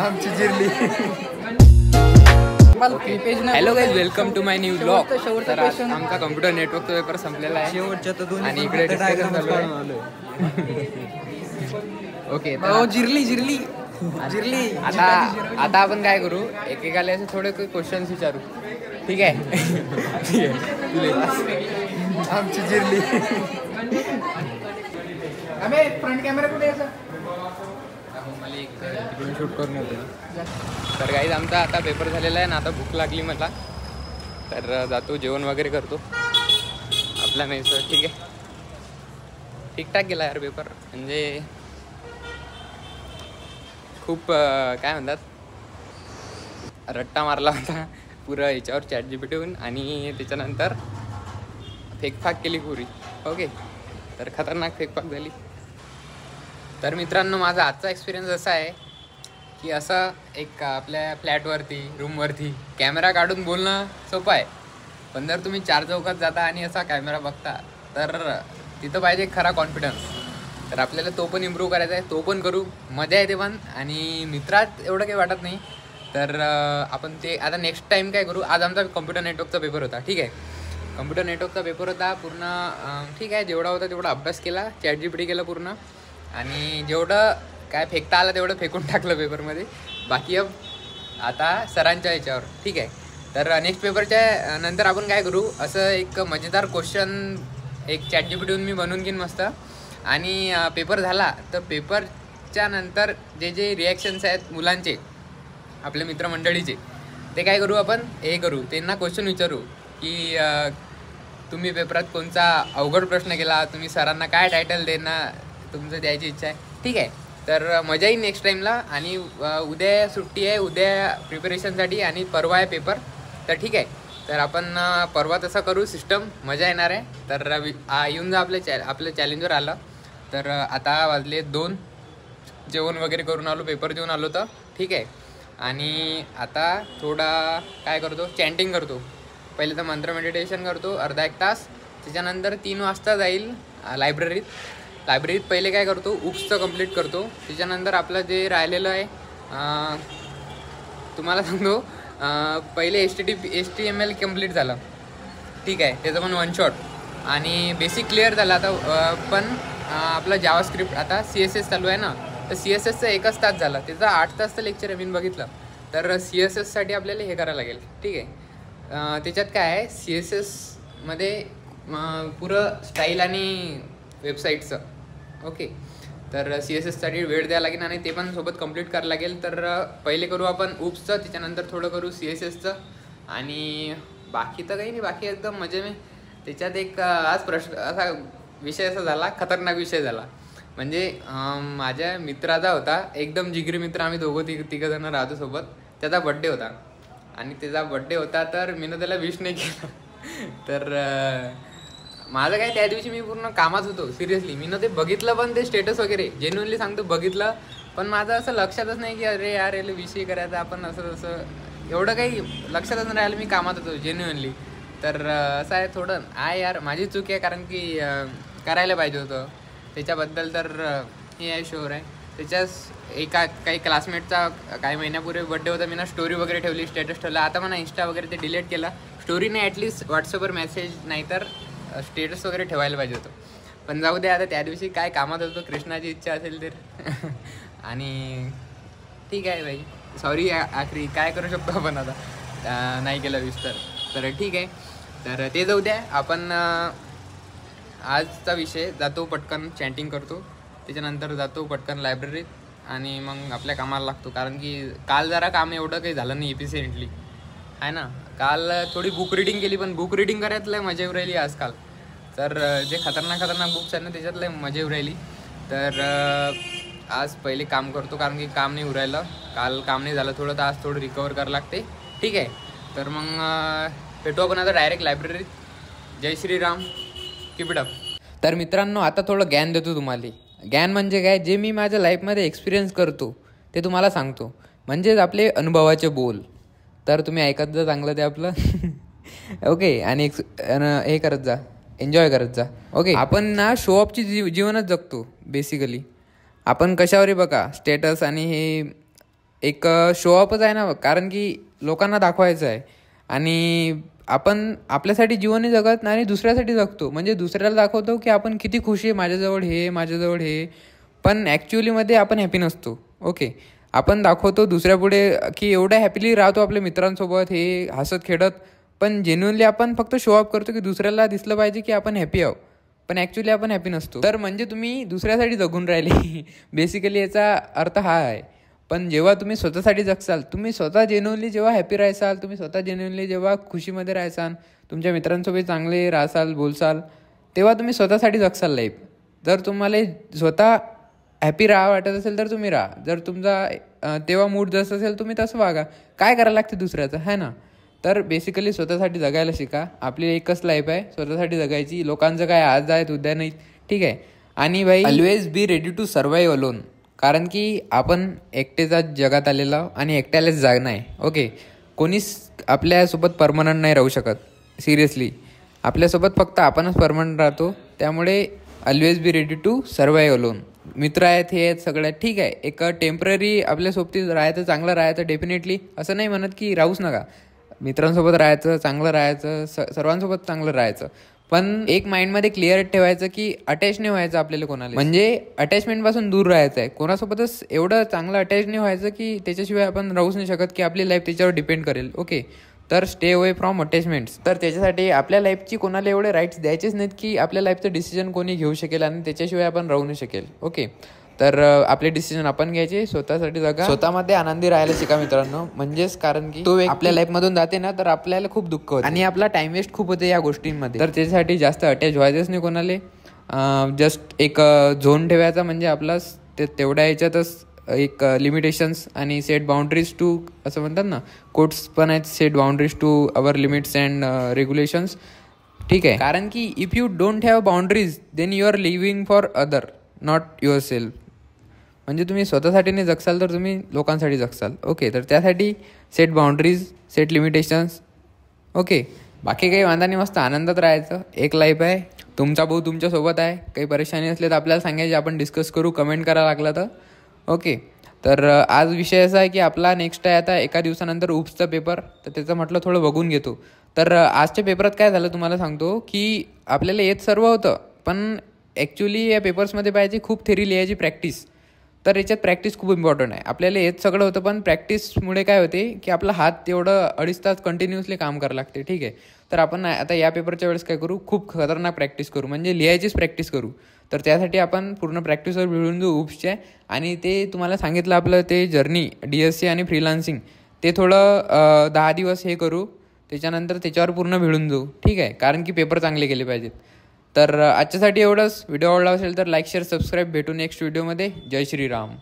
आमची जिरली. Hello guys, welcome to my new blog. तर आज आमचा कम्प्युटर नेटवर्कचा पेपर संपलेला आहे शेवटच्या तर दोन आणि इकडे डिस्कशन चालू आहे. ओके, जिरली. आता आपण काय करू, एकेकाला असे थोडे क्वेश्चन्स विचारू. ठीक आहे? आमची जिरली. फ्रंट कॅमेरा कुठे आहे? मला एक तिकडून शूट करून होतं. तर गाईज आमचा आता पेपर झालेला आहे ना, आता भूक लागली मला, तर जातो जेवण वगैरे करतो आपला. नाही सर, ठीक आहे, ठीकठाक गेला यार पेपर. म्हणजे खूप काय म्हणतात, रट्टा मारला होता पुरं याच्यावर ChatGPT होऊन, आणि त्याच्यानंतर फेकफाक केली पुरी. ओके, तर खतरनाक फेकफाक झाली. तर मित्रांनो, माझा आजचा एक्सपिरियन्स असा आहे की असं एक आपल्या फ्लॅटवरती, रूमवरती कॅमेरा काढून बोलणं सोपं आहे, पण जर तुम्ही चार चौकात जाता आणि असा कॅमेरा बघता तर तिथं पाहिजे खरा कॉन्फिडन्स. तर आपल्याला तो पण इम्प्रूव्ह करायचा आहे, तो पण करू, मजा येते पण. आणि मित्रात एवढं काही वाटत नाही. तर आपण ते आता नेक्स्ट टाईम काय करू. आज आमचा कम्प्युटर नेटवर्कचा पेपर होता. ठीक आहे, कम्प्युटर नेटवर्कचा पेपर होता पूर्ण. ठीक आहे, जेवढा होता तेवढा अभ्यास केला, ChatGPT केला पूर्ण, आणि जेवढं काय फेकता आलं तेवढं फेकून टाकलं पेपरमध्ये. बाकी आता सरांच्या याच्यावर. ठीक आहे, तर नेक्स्ट पेपरच्या नंतर आपण काय करू, असं एक मजेदार क्वेश्चन एक ChatGPTहून मी बनवून घेईन मस्त. आणि पेपर झाला तर पेपरच्या नंतर जे जे रिॲक्शन्स आहेत मुलांचे, आपल्या मित्रमंडळीचे, ते काय करू आपण, हे करू, त्यांना क्वेश्चन विचारू की तुम्ही पेपरात कोणता अवघड प्रश्न केला, तुम्ही सरांना काय टायटल देणार, तुमचं द्यायची इच्छा आहे. ठीक आहे, तर मजा येईल नेक्स्ट टाईमला. आणि उद्या सुट्टी आहे, उद्या प्रिपरेशनसाठी, आणि परवा आहे पेपर. तर ठीक आहे, तर आपण परवा तसं करू सिस्टम, मजा येणार आहे. तर येऊन जा आपल्या चॅलेंजवर आलं. तर आता वाजले 2, जेवण वगैरे करून आलो, पेपर देऊन आलो तर. ठीक आहे, आणि आता थोडा काय करतो, चॅन्टिंग करतो. पहिले तर मंत्र मेडिटेशन करतो अर्धा 1 तास. त्याच्यानंतर 3 वाजता जाईल लायब्ररीत पहिले काय करतो, UPSचं कंप्लीट करतो. त्याच्यानंतर आपलं जे राहिलेलं आहे, तुम्हाला सांगतो, पहिले HTML कंप्लीट झालं. ठीक आहे, त्याचं पण 1 शॉट, आणि बेसिक क्लिअर झालं. आता पण आपलं जावास्क्रिप्ट, आता CSS चालू आहे ना, तर CSSचं 1च तास झाला, त्याचा 8 तासचं लेक्चर आहे मी बघितलं. तर CSSसाठी आपल्याला हे करायला लागेल. ठीक आहे, त्याच्यात काय आहे, CSSमध्ये पुरं स्टाईल आणि वेबसाईटचं. ओके, तर CSSसाठी वेळ द्यायला लागेल, आणि ते पण सोबत कंप्लीट करायला लागेल. तर पहिले करू आपण UPSचं, त्याच्यानंतर थोडं करू CSSचं, आणि बाकी तर काही नाही, बाकी एकदम मजे में. त्याच्यात एक आज प्रश्न असा विषय असा झाला, खतरनाक विषय झाला. म्हणजे माझ्या मित्राचा होता, एकदम जिगरी मित्र, आम्ही तिघं राहतो सोबत. त्याचा बड्डे होता, आणि त्याचा बड्डे होता तर मी त्याला विश नाही केलं. तर माझं काय, त्या दिवशी मी पूर्ण कामात होतो. सिरियसली मी ते बघितलं, पण ते स्टेटस वगैरे जेन्युअनली सांगतो बघितलं, पण माझं असं लक्षातच नाही की अरे यार याला विषय करायचा आपण, असं तसं एवढं काही लक्षातच नाही राहिलं. मी कामात होतो जेन्युअनली. तर असं आहे, थोडं आहे यार, माझी चूक आहे, कारण की करायला पाहिजे होतं त्याच्याबद्दल. तर हे आहे, शुअर आहे. त्याच्याच काही क्लासमेटचा काही महिन्यापूर्वी बड्डे होता, मी ना स्टोरी वगैरे ठेवली, स्टेटस ठेवला. आता मला इंस्टा वगैरे ते डिलीट केला. स्टोरी नाही, ॲटलिस्ट व्हॉट्सअपवर मेसेज, नाही तर स्टेटस वगैरे ठेवायला पाहिजे होतं. पण जाऊ दे, आता त्या दिवशी काय कामात होतो, कृष्णाची इच्छा असेल तर. आणि ठीक आहे भाई, सॉरी आखरी, काय करू शकतो आपण आता, नाही केलं विश तर ठीक आहे. तर ते जाऊ द्या, आपण आजचा विषय जातो पटकन, चॅन्टिंग करतो, त्याच्यानंतर जातो पटकन लायब्ररीत, आणि मग आपल्या कामाला लागतो. कारण की काल जरा काम एवढं काही झालं नाही एफिशियंटली, आहे ना. काल थोडी बुक रिडिंग केली, पण बुक रिडिंग करायला मजा येऊ राहिली आजकाल. तर जे खतरनाक बुक्स आहेत ना, त्याच्यातलं मजा येऊ राहिली. तर आज पहिले काम करतो, कारण की काम नाही उरायलं, काल काम नाही झालं थोडं, तर आज थोडं रिकवर करावं लागते. ठीक आहे, तर मग भेटू आपण आता डायरेक्ट लायब्ररीत. जय श्रीराम, कीप इट अप. तर मित्रांनो, आता थोडं ज्ञान देतो तुम्हाला. ज्ञान म्हणजे काय, जे मी माझ्या लाईफमध्ये एक्सपिरियन्स करतो ते तुम्हाला सांगतो, म्हणजेच आपले अनुभवाचे बोल. तर तुम्ही ऐकत जा चांगलं ते आपलं. ओके, आणि हे करत जा, एन्जॉय करत जा. ओके, आपण ना शो ऑफची जीवनच जगतो बेसिकली. आपण कशावरही बघा, स्टेटस आणि हे एक शो ऑफच आहे ना, कारण की लोकांना दाखवायचं आहे. आणि आपण आपल्यासाठी जीवनही जगत नाही आणि दुसऱ्यासाठी जगतो. म्हणजे दुसऱ्याला दाखवतो की आपण किती खुशी आहे, माझ्याजवळ हे, माझ्याजवळ हे. पण ॲक्च्युअलीमध्ये आपण हॅपी नसतो. ओके, आपण दाखवतो दुसऱ्यापुढे की एवढ्या हॅपीली राहतो आपल्या मित्रांसोबत, हे हसत खेळत. पण जेन्युअनली आपण फक्त शो ऑफ करतो की दुसऱ्याला दिसलं पाहिजे की आपण हॅपी आहोत. पण ॲक्च्युली आपण हॅपी नसतो. तर म्हणजे तुम्ही दुसऱ्यासाठी जगून राहिले बेसिकली याचा अर्थ हा आहे. पण जेव्हा तुम्ही स्वतःसाठी जगसाल, तुम्ही स्वतः जेन्युअनली जेव्हा हॅपी राहसाल, तुम्ही स्वतः जेन्युअनली जेव्हा खुशीमध्ये राहसाल, तुमच्या मित्रांसोबत चांगले राहसाल, बोलसाल, तेव्हा तुम्ही स्वतःसाठी जगसाल लाईफ. जर तुम्हाला स्वतः हॅपी राहा वाटत असेल तर तुम्ही राहा. जर तुमचा तेव्हा मूड जसं असेल तुम्ही तसं वागा. काय करायला लागते दुसऱ्याचं, है ना? तर बेसिकली स्वतःसाठी जगायला शिका. आपली एकच लाईफ आहे, स्वतःसाठी जगायची. लोकांचं काय आज आहेत उद्या नाही, ठीक आहे. आणि भाई always be ready to survive alone. कारण की आपण एकटेच जगात आलेलो आणि एकट्यालाच जागणं आहे. ओके, कोणीच आपल्यासोबत परमनंट नाही राहू शकत. सिरियसली आपल्यासोबत फक्त आपणच परमनंट राहतो. त्यामुळे always be ready to survive alone. मित्र आहेत, हे आहेत, सगळ्यात ठीक आहे. एक टेम्पररी आपल्यासोबत राहायचं, चांगलं राहायचं. डेफिनेटली असं नाही म्हणत की राहूच नका. मित्रांसोबत राहायचं, चांगलं राहायचं, सर्वांसोबत चांगलं राहायचं. पण एक माइंडमध्ये क्लिअर ठेवायचं की अटॅच नाही व्हायचं आपल्याला कोणाला. म्हणजे अटॅचमेंटपासून दूर राहायचं आहे. कोणासोबतच एवढं चांगलं अटॅच नाही व्हायचं की त्याच्याशिवाय आपण राहूच नाही शकत, की आपली लाईफ त्याच्यावर डिपेंड करेल. ओके, तर स्टे अवे फ्रॉम अटॅचमेंट्स. तर त्याच्यासाठी आपल्या लाईफची कोणाला एवढे राईट्स द्यायचेच नाहीत की आपल्या लाईफचं डिसिजन कोणी घेऊ शकेल आणि त्याच्याशिवाय आपण राहू नाही शकेल. ओके, तर आपले डिसिजन आपण घ्यायचे, स्वतःसाठी जगा, स्वतःमध्ये आनंदी राहायला शिका मित्रांनो. म्हणजेच कारण की तो आपल्या लाईफमधून जाते ना, तर आपल्याला खूप दुःख होतं आणि आपला टाइम वेस्ट खूप होते या गोष्टींमध्ये. तर त्याच्यासाठी जास्त अटॅच व्हायचंच नाही कोणाला. जस्ट एक झोन ठेवायचा, म्हणजे आपला तेवढ्या याच्यातच एक लिमिटेशन्स आणि सेट बाउंड्रीज टू, असं म्हणतात ना, कोट्स पण आहेत, set boundaries to our limits and regulations. ठीक आहे, कारण की if you don't have boundaries then you are living for other, not yourself. म्हणजे तुम्ही स्वतःसाठी नाही जगसाल तर तुम्ही लोकांसाठी जगसाल. ओके, तर त्यासाठी set boundaries, set limitations. Okay, बाकी काही वांधा नाही, मस्त आनंदात राहायचं. एक लाईफ आहे, तुमचा भाऊ तुमच्यासोबत आहे. काही परेशानी असले तर आपल्याला सांगायचे, आपण डिस्कस करू, कमेंट करायला लागला तर. ओके, तर आज विषय असा आहे की आपला नेक्स्ट आहे आता एका दिवसानंतर UPSचा पेपर. तर त्याचं म्हटलं थोडं बघून घेतो. तर आजच्या पेपरात काय झालं तुम्हाला सांगतो की आपल्याला येत सर्व होतं, पण ॲक्च्युली या पेपर्समध्ये पाहिजे खूप थेरी लिहायची प्रॅक्टिस. तर याच्यात प्रॅक्टिस खूप इम्पॉर्टंट आहे. आपल्याला येत सगळं होतं, पण प्रॅक्टिसमुळे काय होते की आपला हात तेवढं 2.5 तास कंटिन्युअसली काम करावं लागते. ठीक आहे, तर आपण आता या पेपरच्या वेळेस काय करू, खूप खतरनाक प्रॅक्टिस करू, म्हणजे लिहायचीच प्रॅक्टिस करू. तर त्यासाठी आपण पूर्ण प्रॅक्टिसवर मिळून जाऊ UPSच्या. आणि ते तुम्हाला सांगितलं आपलं ते जर्नी DSC आणि फ्रीलान्सिंग, ते थोडं 10 दिवस हे करू, त्याच्यानंतर त्याच्यावर पूर्ण मिळून जाऊ. ठीक आहे, कारण की पेपर चांगले केले पाहिजेत. तर आजच्यासाठी एवढंच. व्हिडिओ आवडला असेल तर लाईक, शेअर, सबस्क्राईब. भेटू नेक्स्ट व्हिडिओमध्ये. जय श्रीराम.